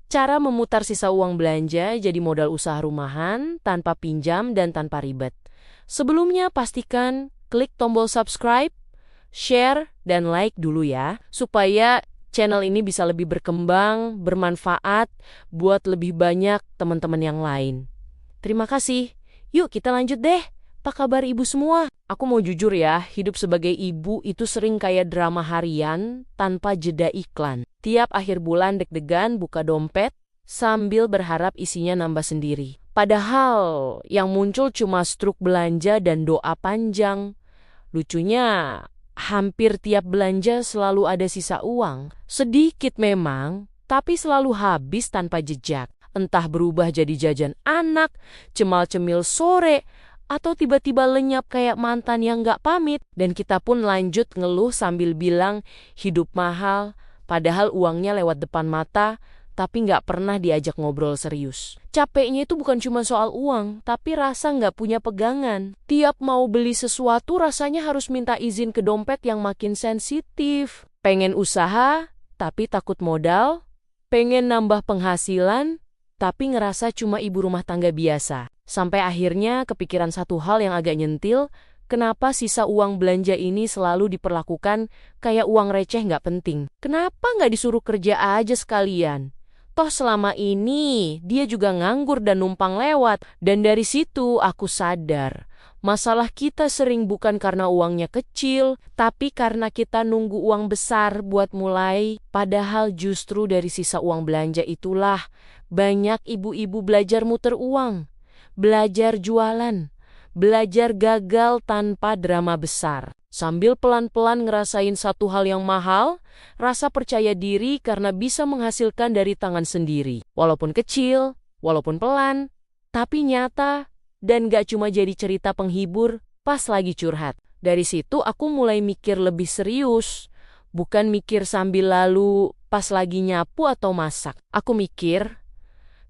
Cara memutar sisa uang belanja jadi modal usaha rumahan tanpa pinjam dan tanpa ribet. Sebelumnya pastikan klik tombol subscribe, share, dan like dulu ya, supaya channel ini bisa lebih berkembang, bermanfaat buat lebih banyak teman-teman yang lain. Terima kasih. Yuk kita lanjut deh. Apa kabar ibu semua? Aku mau jujur ya, hidup sebagai ibu itu sering kayak drama harian tanpa jeda iklan. Tiap akhir bulan deg-degan buka dompet sambil berharap isinya nambah sendiri. Padahal yang muncul cuma struk belanja dan doa panjang. Lucunya, hampir tiap belanja selalu ada sisa uang. Sedikit memang, tapi selalu habis tanpa jejak. Entah berubah jadi jajan anak, cemal-cemil sore, atau tiba-tiba lenyap kayak mantan yang gak pamit. Dan kita pun lanjut ngeluh sambil bilang hidup mahal, padahal uangnya lewat depan mata, tapi gak pernah diajak ngobrol serius. Capeknya itu bukan cuma soal uang, tapi rasa gak punya pegangan. Tiap mau beli sesuatu rasanya harus minta izin ke dompet yang makin sensitif. Pengen usaha, tapi takut modal. Pengen nambah penghasilan, tapi ngerasa cuma ibu rumah tangga biasa. Sampai akhirnya kepikiran satu hal yang agak nyentil, kenapa sisa uang belanja ini selalu diperlakukan kayak uang receh nggak penting? Kenapa nggak disuruh kerja aja sekalian? Toh selama ini dia juga nganggur dan numpang lewat. Dan dari situ aku sadar, masalah kita sering bukan karena uangnya kecil, tapi karena kita nunggu uang besar buat mulai. Padahal justru dari sisa uang belanja itulah banyak ibu-ibu belajar muter uang. Belajar jualan, belajar gagal tanpa drama besar. Sambil pelan-pelan ngerasain satu hal yang mahal, rasa percaya diri karena bisa menghasilkan dari tangan sendiri. Walaupun kecil, walaupun pelan, tapi nyata dan gak cuma jadi cerita penghibur pas lagi curhat. Dari situ aku mulai mikir lebih serius, bukan mikir sambil lalu pas lagi nyapu atau masak. Aku mikir,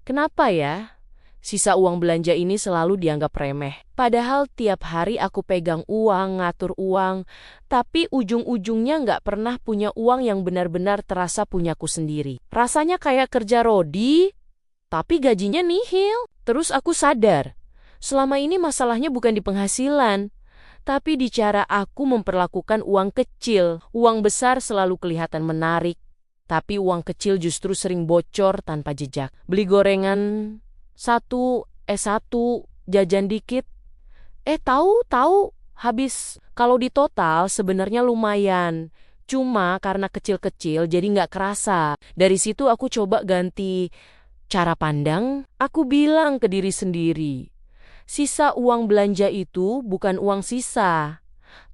kenapa ya? Sisa uang belanja ini selalu dianggap remeh. Padahal tiap hari aku pegang uang, ngatur uang, tapi ujung-ujungnya nggak pernah punya uang yang benar-benar terasa punyaku sendiri. Rasanya kayak kerja rodi, tapi gajinya nihil. Terus aku sadar, selama ini masalahnya bukan di penghasilan, tapi di cara aku memperlakukan uang kecil. Uang besar selalu kelihatan menarik, tapi uang kecil justru sering bocor tanpa jejak. Beli gorengan satu, jajan dikit. Tahu, habis. Kalau di total sebenarnya lumayan. Cuma karena kecil-kecil jadi nggak kerasa. Dari situ aku coba ganti cara pandang. Aku bilang ke diri sendiri, sisa uang belanja itu bukan uang sisa,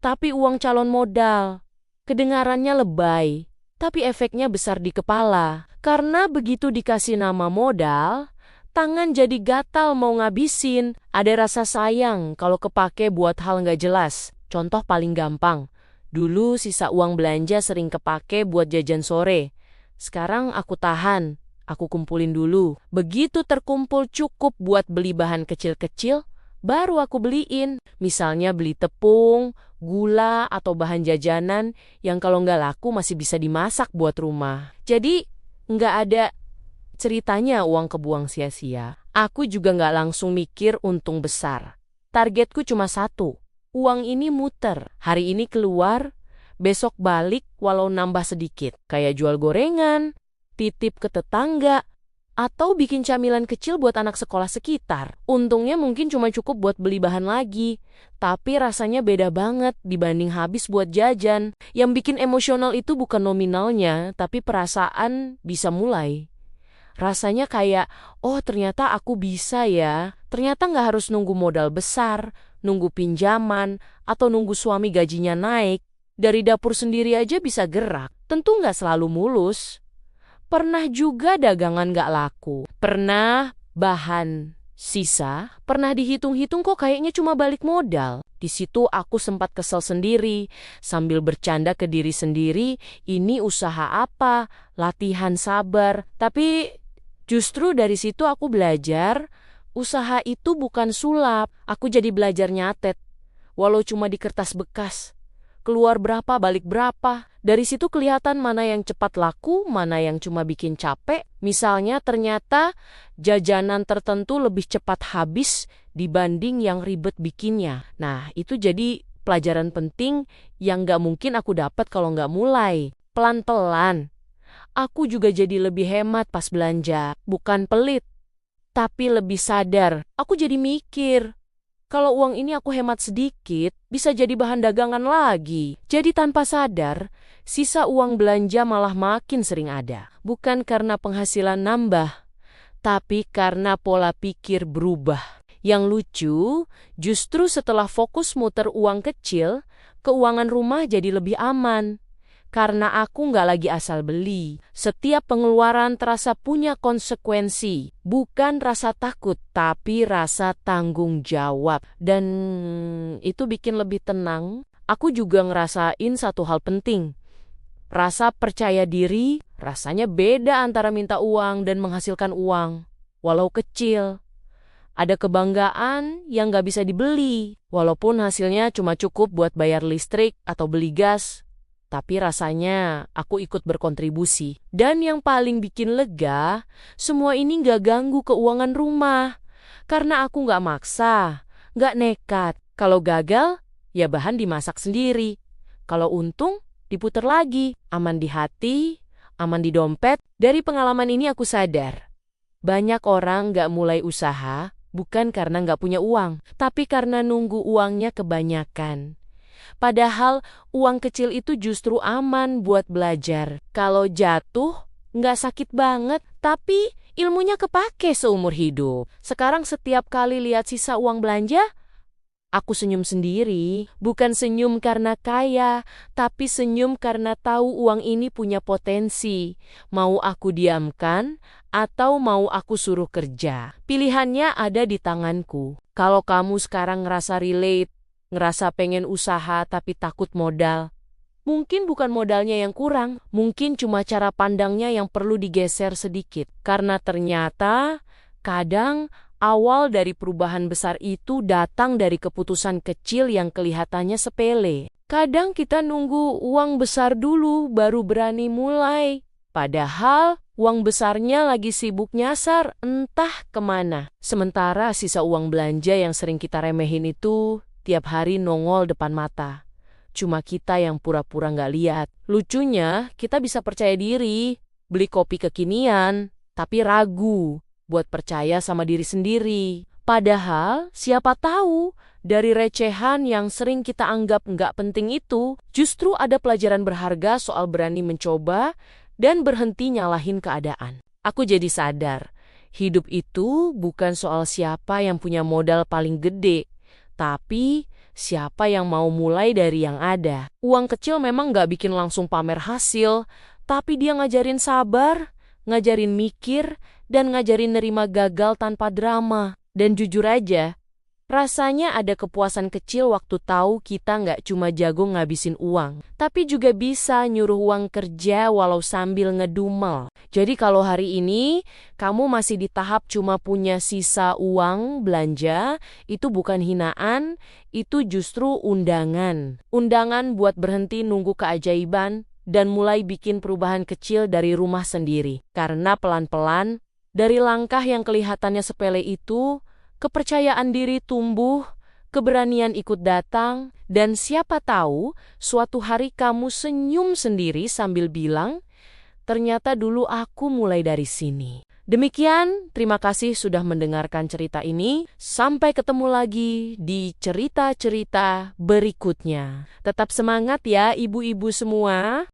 tapi uang calon modal. Kedengarannya lebay, tapi efeknya besar di kepala. Karena begitu dikasih nama modal, tangan jadi gatal mau ngabisin. Ada rasa sayang kalau kepake buat hal nggak jelas. Contoh paling gampang, dulu sisa uang belanja sering kepake buat jajan sore. Sekarang aku tahan, aku kumpulin dulu. Begitu terkumpul cukup buat beli bahan kecil-kecil, baru aku beliin. Misalnya beli tepung, gula, atau bahan jajanan yang kalau nggak laku masih bisa dimasak buat rumah. Jadi nggak ada ceritanya uang kebuang sia-sia. Aku juga nggak langsung mikir untung besar. Targetku cuma satu, uang ini muter. Hari ini keluar, besok balik walau nambah sedikit. Kayak jual gorengan, titip ke tetangga, atau bikin camilan kecil buat anak sekolah sekitar. Untungnya mungkin cuma cukup buat beli bahan lagi, tapi rasanya beda banget dibanding habis buat jajan. Yang bikin emosional itu bukan nominalnya, tapi perasaan bisa mulai. Rasanya kayak, oh ternyata aku bisa ya. Ternyata nggak harus nunggu modal besar, nunggu pinjaman, atau nunggu suami gajinya naik. Dari dapur sendiri aja bisa gerak. Tentu nggak selalu mulus. Pernah juga dagangan nggak laku. Pernah bahan sisa. Pernah dihitung-hitung kok kayaknya cuma balik modal. Di situ aku sempat kesel sendiri, sambil bercanda ke diri sendiri, ini usaha apa? Latihan sabar. Tapi justru dari situ aku belajar, usaha itu bukan sulap. Aku jadi belajar nyatet, walau cuma di kertas bekas. Keluar berapa, balik berapa. Dari situ kelihatan mana yang cepat laku, mana yang cuma bikin capek. Misalnya ternyata jajanan tertentu lebih cepat habis dibanding yang ribet bikinnya. Nah, itu jadi pelajaran penting yang nggak mungkin aku dapat kalau nggak mulai. Pelan-pelan, aku juga jadi lebih hemat pas belanja. Bukan pelit, tapi lebih sadar. Aku jadi mikir, kalau uang ini aku hemat sedikit, bisa jadi bahan dagangan lagi. Jadi tanpa sadar, sisa uang belanja malah makin sering ada. Bukan karena penghasilan nambah, tapi karena pola pikir berubah. Yang lucu, justru setelah fokus muter uang kecil, keuangan rumah jadi lebih aman. Karena aku nggak lagi asal beli. Setiap pengeluaran terasa punya konsekuensi. Bukan rasa takut, tapi rasa tanggung jawab. Dan itu bikin lebih tenang. Aku juga ngerasain satu hal penting. Rasa percaya diri, rasanya beda antara minta uang dan menghasilkan uang. Walau kecil. Ada kebanggaan yang nggak bisa dibeli. Walaupun hasilnya cuma cukup buat bayar listrik atau beli gas. Tapi rasanya aku ikut berkontribusi. Dan yang paling bikin lega, semua ini nggak ganggu keuangan rumah. Karena aku nggak maksa, nggak nekat. Kalau gagal, ya bahan dimasak sendiri. Kalau untung, diputer lagi. Aman di hati, aman di dompet. Dari pengalaman ini aku sadar, banyak orang nggak mulai usaha, bukan karena nggak punya uang, tapi karena nunggu uangnya kebanyakan. Padahal uang kecil itu justru aman buat belajar. Kalau jatuh, nggak sakit banget, tapi ilmunya kepake seumur hidup. Sekarang setiap kali lihat sisa uang belanja, aku senyum sendiri. Bukan senyum karena kaya, tapi senyum karena tahu uang ini punya potensi. Mau aku diamkan, atau mau aku suruh kerja. Pilihannya ada di tanganku. Kalau kamu sekarang ngerasa relate, ngerasa pengen usaha tapi takut modal. Mungkin bukan modalnya yang kurang, mungkin cuma cara pandangnya yang perlu digeser sedikit. Karena ternyata kadang awal dari perubahan besar itu datang dari keputusan kecil yang kelihatannya sepele. Kadang kita nunggu uang besar dulu baru berani mulai. Padahal uang besarnya lagi sibuk nyasar entah kemana. Sementara sisa uang belanja yang sering kita remehin itu tiap hari nongol depan mata. Cuma kita yang pura-pura nggak lihat. Lucunya, kita bisa percaya diri, beli kopi kekinian, tapi ragu buat percaya sama diri sendiri. Padahal, siapa tahu, dari recehan yang sering kita anggap nggak penting itu, justru ada pelajaran berharga soal berani mencoba dan berhenti nyalahin keadaan. Aku jadi sadar, hidup itu bukan soal siapa yang punya modal paling gede, tapi siapa yang mau mulai dari yang ada. Uang kecil memang nggak bikin langsung pamer hasil, tapi dia ngajarin sabar, ngajarin mikir, dan ngajarin nerima gagal tanpa drama. Dan jujur aja, rasanya ada kepuasan kecil waktu tahu kita nggak cuma jago ngabisin uang, tapi juga bisa nyuruh uang kerja walau sambil ngedumel. Jadi kalau hari ini kamu masih di tahap cuma punya sisa uang belanja, itu bukan hinaan, itu justru undangan. Undangan buat berhenti nunggu keajaiban dan mulai bikin perubahan kecil dari rumah sendiri. Karena pelan-pelan, dari langkah yang kelihatannya sepele itu, kepercayaan diri tumbuh, keberanian ikut datang, dan siapa tahu suatu hari kamu senyum sendiri sambil bilang, ternyata dulu aku mulai dari sini. Demikian, terima kasih sudah mendengarkan cerita ini. Sampai ketemu lagi di cerita-cerita berikutnya. Tetap semangat ya ibu-ibu semua.